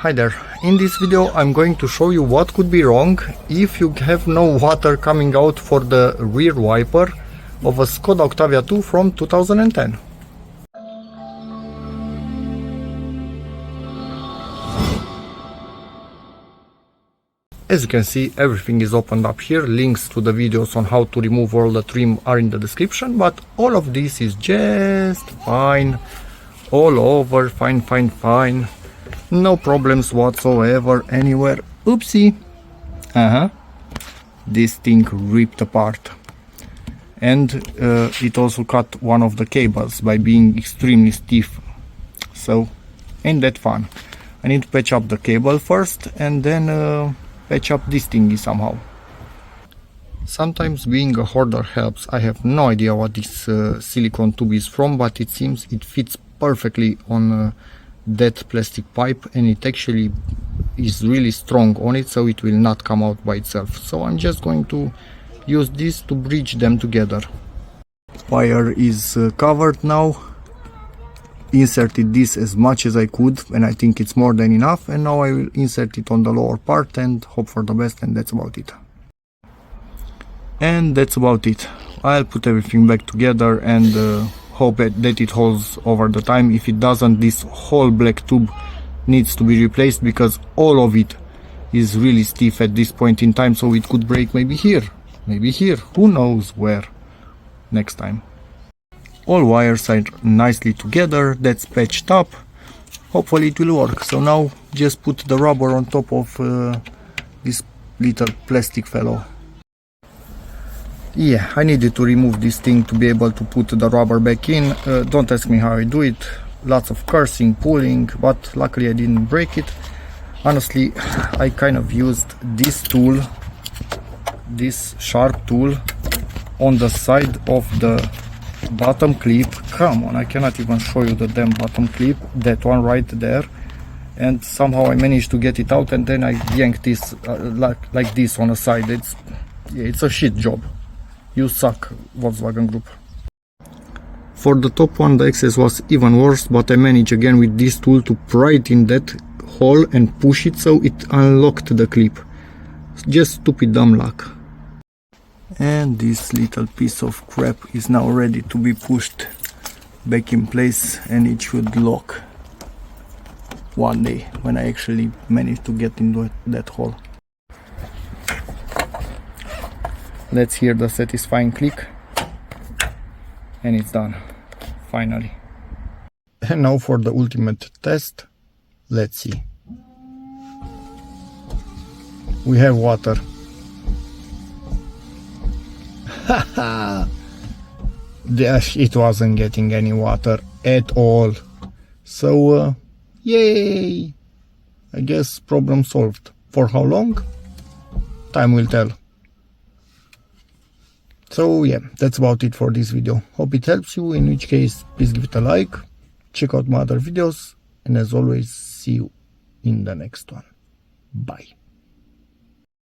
Hi there, in this video I'm going to show you what could be wrong if you have no water coming out for the rear wiper of a Skoda Octavia 2 from 2010. As you can see, everything is opened up here. Links to the videos on how to remove all the trim are in the description, but all of this is just fine, all over, fine. No problems whatsoever anywhere. Oopsie. This thing ripped apart. And it also cut one of the cables by being extremely stiff. So, ain't that fun. I need to patch up the cable first and then patch up this thingy somehow. Sometimes being a hoarder helps. I have no idea what this silicone tube is from, but it seems it fits perfectly on that plastic pipe, and it actually is really strong on it, so it will not come out by itself. So I'm just going to use this to bridge them together. Wire is covered now. Inserted this as much as I could, and I think it's more than enough, and now I will insert it on the lower part and hope for the best, and that's about it. I'll put everything back together and hope that it holds over the time. If it doesn't, this whole black tube needs to be replaced because all of it is really stiff at this point in time, so it could break maybe here, who knows where next time. All wires are nicely together, that's patched up, hopefully it will work. So now just put the rubber on top of this little plastic fellow. Yeah, I needed to remove this thing to be able to put the rubber back in. Don't ask me how I do it. Lots of cursing, pulling, but luckily I didn't break it. Honestly, I kind of used this tool, this sharp tool, on the side of the bottom clip. Come on, I cannot even show you the damn bottom clip. That one right there. And somehow I managed to get it out, and then I yanked this like this on the side. It's a shit job. You suck, Volkswagen Group. For the top one, the access was even worse, but I managed again with this tool to pry it in that hole and push it so it unlocked the clip. Just stupid dumb luck. And this little piece of crap is now ready to be pushed back in place, and it should lock one day when I actually manage to get into that hole. Let's hear the satisfying click, and it's done, finally. And now for the ultimate test. Let's see. We have water. Haha! It wasn't getting any water at all. So, yay! I guess problem solved. For how long? Time will tell. So yeah, that's about it for this video. Hope it helps you, in which case please give it a like, check out my other videos, and as always, see you in the next one. Bye.